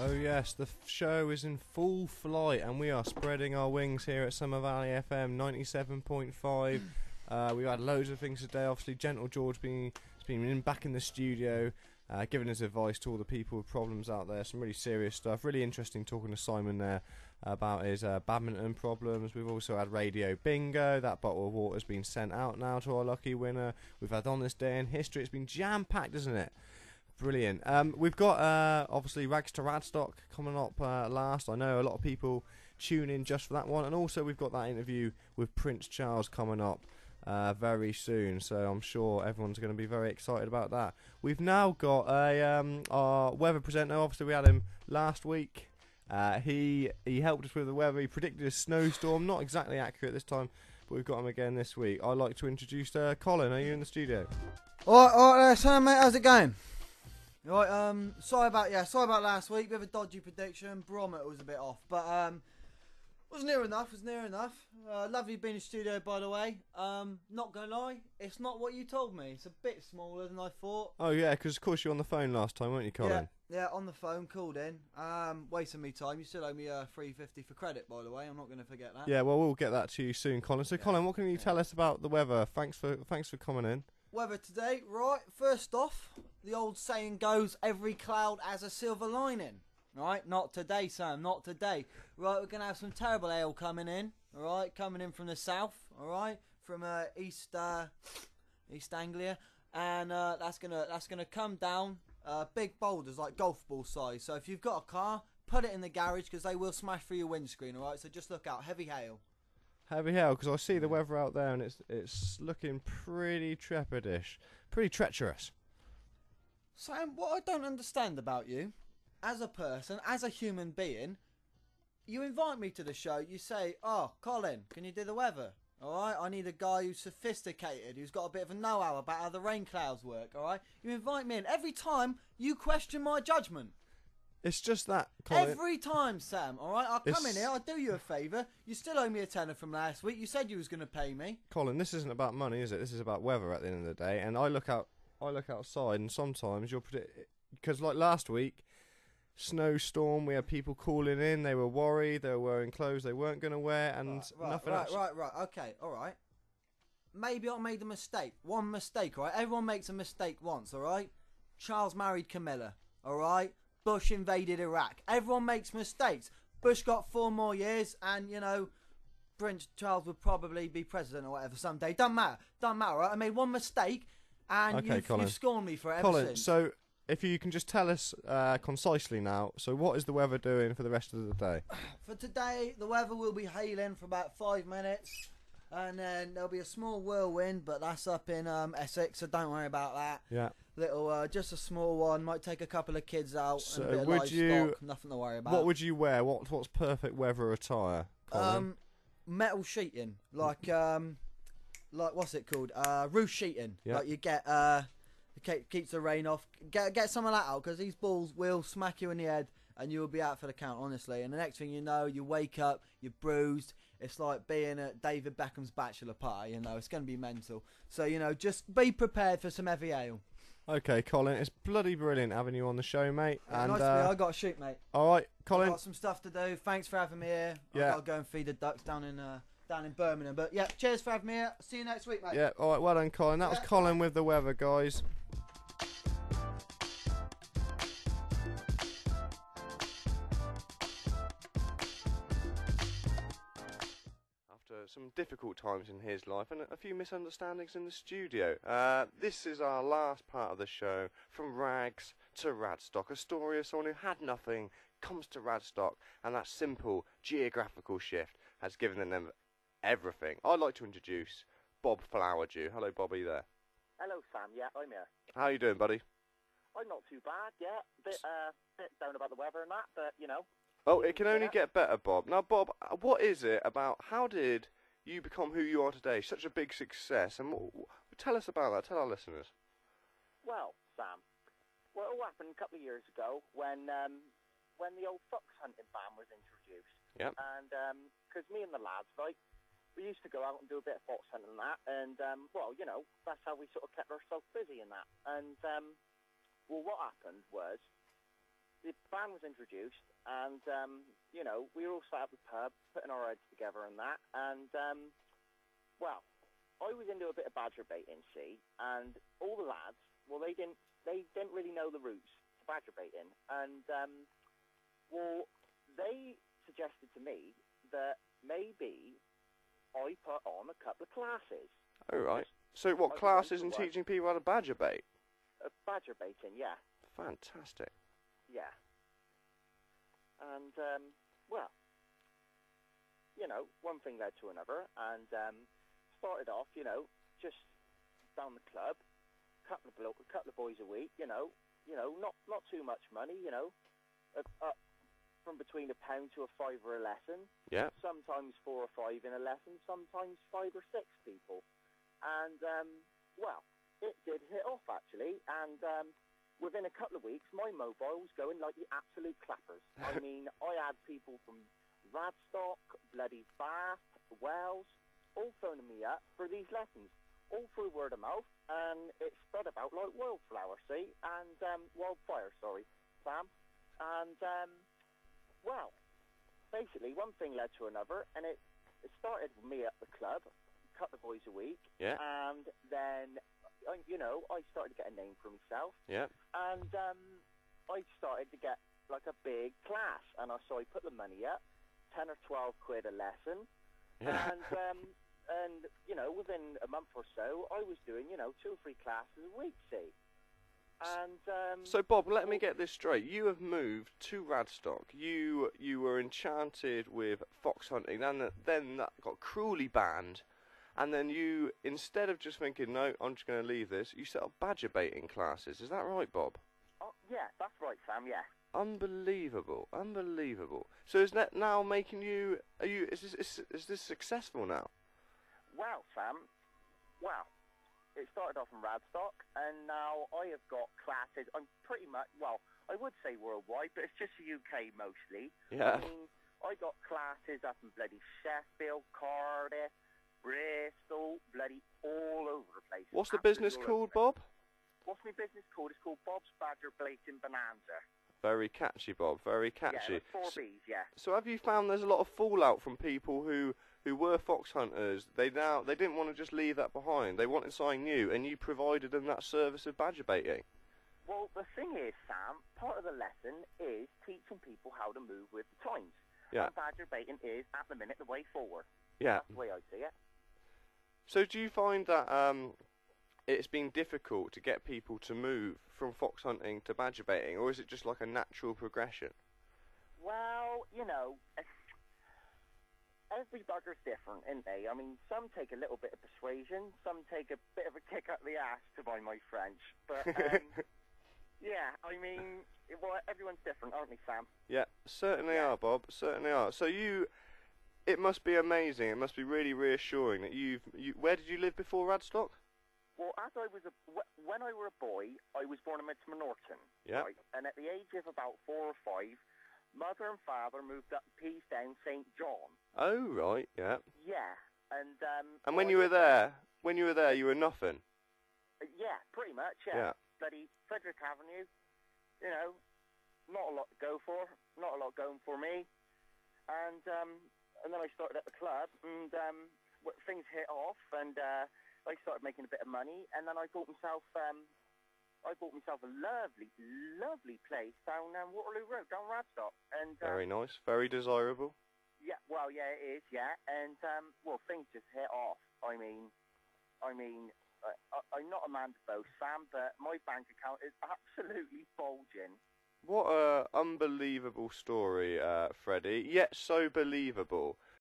Oh yes, the show is in full flight and we are spreading our wings here at Summer Valley FM 97.5. We've had loads of things today. Obviously, Gentle George has been back in the studio, giving his advice to all the people with problems out there. Some really serious stuff. Really interesting talking to Simon there about his badminton problems. We've also had Radio Bingo. That bottle of water has been sent out now to our lucky winner. We've had On This Day in History. It's been jam-packed, isn't it? Brilliant. We've got obviously Rags to Radstock coming up last. I know a lot of people tune in just for that one, and also we've got that interview with Prince Charles coming up very soon. So I'm sure everyone's going to be very excited about that. We've now got our weather presenter. Obviously we had him last week. He helped us with the weather. He predicted a snowstorm. Not exactly accurate this time, but we've got him again this week. I'd like to introduce Colin. Are you in the studio? All right, Sam, mate. How's it going? Right, sorry about last week. Bit of a dodgy prediction. Barometer was a bit off, but was near enough. Lovely being in the studio, by the way. Not gonna lie, it's not what you told me. It's a bit smaller than I thought. Oh yeah, because of course you were on the phone last time, weren't you, Colin? Yeah, on the phone, called in. Wasting me time. You still owe me $3.50 for credit, by the way. I'm not gonna forget that. Yeah, well we'll get that to you soon, Colin. So Colin, what can you tell us about the weather? Thanks for coming in. Weather today, right? First off, the old saying goes, every cloud has a silver lining. Right? Not today, Sam, not today. Right, we're going to have some terrible hail coming in. Alright, coming in from the south. Alright, from East Anglia. And that's gonna come down big boulders, like golf ball size. So if you've got a car, put it in the garage, because they will smash through your windscreen, alright? So just look out, heavy hail. Heavy hail, because I see the weather out there and it's looking pretty trepidish, pretty treacherous. Sam, what I don't understand about you, as a person, as a human being, you invite me to the show, you say, oh, Colin, can you do the weather? Alright, I need a guy who's sophisticated, who's got a bit of a know-how about how the rain clouds work, alright? You invite me in. Every time, you question my judgment. It's just that, Colin. Every time, Sam, alright? I'll come in here, I'll do you a favour. You still owe me a tenner from last week. You said you was going to pay me. Colin, this isn't about money, is it? This is about weather at the end of the day. And I look outside, and sometimes you'll predict, because like last week, snowstorm, we had people calling in, they were worried, they were wearing clothes they weren't going to wear, and nothing else. Right, okay, alright. Maybe I made a mistake. One mistake, alright? Everyone makes a mistake once, alright? Charles married Camilla, alright? Bush invaded Iraq. Everyone makes mistakes. Bush got 4 more years, and, you know, Prince Charles would probably be president or whatever someday. Doesn't matter, right? I made one mistake, and you've scorned me for it ever since. So if you can just tell us concisely now, so what is the weather doing for the rest of the day? For today, the weather will be hailing for about 5 minutes, and then there'll be a small whirlwind, but that's up in Essex, so don't worry about that. Yeah. Little, just a small one. Might take a couple of kids out. So and a bit of livestock, nothing to worry about. What would you wear? What's perfect weather attire, Colin? Metal sheeting, like what's it called? Roof sheeting. Yeah. Like you get keeps the rain off. Get some of that out, because these balls will smack you in the head and you will be out for the count, honestly. And the next thing you know, you wake up, you're bruised. It's like being at David Beckham's bachelor party. You know, it's going to be mental. So, you know, just be prepared for some heavy hail. Okay, Colin, it's bloody brilliant having you on the show, mate. Yeah, and nice to be. I got to shoot, mate. All right, Colin. I've got some stuff to do. Thanks for having me here. Yeah. I've got to go and feed the ducks down in Birmingham. But yeah, cheers for having me here. See you next week, mate. Yeah, all right, well done, Colin. That was Colin with the weather, guys. Some difficult times in his life and a few misunderstandings in the studio. This is our last part of the show, from rags to Radstock, a story of someone who had nothing, comes to Radstock, and that simple geographical shift has given them everything. I'd like to introduce Bob Flowerdew. Hello, Bob, are you there? Hello, Sam. Yeah, I'm here. How are you doing, buddy? I'm not too bad, yeah. Bit down about the weather and that, but, you know. Oh, it can only get better, Bob. Now, Bob, what is it about, how did you become who you are today? Such a big success. And tell us about that. Tell our listeners. Well, Sam, what happened a couple of years ago when the old fox hunting ban was introduced. Yep. And because me and the lads, right, we used to go out and do a bit of fox hunting and that, and well, you know, that's how we sort of kept ourselves busy and that. And well, what happened was the band was introduced, and you know, we were all sat at the pub putting our heads together and that, and well, I was into a bit of badger baiting, see, and all the lads, well, they didn't really know the routes to badger baiting, and well, they suggested to me that maybe I put on a couple of classes. Oh, right. So what, classes and teaching people how to badger bait? Badger baiting, yeah. Fantastic. Yeah. And, well, you know, one thing led to another, and started off, you know, just down the club, couple of boys a week, you know, not too much money, you know, up from between £1 to £5 a lesson. Yeah. Sometimes 4 or 5 in a lesson, sometimes 5 or 6 people. And, well, it did hit off, actually. And within a couple of weeks, my mobile was going like the absolute clappers. I mean, I had people from Radstock, bloody Bath, Wales, all phoning me up for these lessons, all through word of mouth. And it spread about like wildfire, see? And, wildfire, sorry, Sam. And, well, basically, one thing led to another, and it started with me at the club, a couple of boys a week, Yeah. and then, you know, I started to get a name for myself, Yeah. and I started to get, like, a big class, and so I put the money up, 10 or 12 quid a lesson, Yeah. and, you know, within a month or so, I was doing, you know, 2 or 3 classes a week, see? And So Bob, let me get this straight. You have moved to Radstock. You were enchanted with fox hunting, then that got cruelly banned, and then you, instead of just thinking, no, I'm just going to leave this, you set up badger baiting classes. Is that right, Bob? oh, yeah, that's right, Sam. Yeah. Unbelievable, unbelievable. So is that now making you? Is this successful now? Well, Sam. Well. It started off in Radstock, and now I have got classes. I'm pretty much, well, I would say worldwide, but it's just the UK mostly. Yeah. I mean, I got classes up in bloody Sheffield, Cardiff, Bristol, bloody all over the place. What's the Absolutely business all called, over. Bob? What's my business called? It's called Bob's Badger Baiting Bonanza. Very catchy, Bob. Very catchy. Yeah, 4 Bs, yeah. So have you found there's a lot of fallout from people who were fox hunters? They didn't want to just leave that behind. They wanted something new, and you provided them that service of badger baiting. Well, the thing is, Sam, part of the lesson is teaching people how to move with the times. Yeah. And badger baiting is, at the minute, the way forward. Yeah. That's the way I see it. So do you find that it's been difficult to get people to move from fox hunting to badger baiting, or is it just like a natural progression? Well, you know, every bugger's different, isn't they? I mean, some take a little bit of persuasion, some take a bit of a kick up the ass, to buy my French. But, yeah, I mean, well, everyone's different, aren't they, Sam? Yeah, certainly are, Bob. Certainly are. So it must be amazing. It must be really reassuring that where did you live before Radstock? Well, when I were a boy, I was born in Norton. Yeah. Right? And at the age of about 4 or 5, Mother and Father moved up to Peasdown, St. John. Oh, right, yeah. Yeah, and when you were there, you were nothing. Yeah, pretty much. Yeah. Yeah. Bloody Frederick Avenue. You know, not a lot to go for. Not a lot going for me. And then I started at the club, and things hit off, and I started making a bit of money, and then I bought myself a lovely, lovely place down Waterloo Road, down Radstock. And Very nice, very desirable. yeah, well, yeah, it is, yeah. And well, things just hit off. I mean, I'm not a man to boast, Sam, but my bank account is absolutely bulging. What a unbelievable story, Freddie, yet so believable.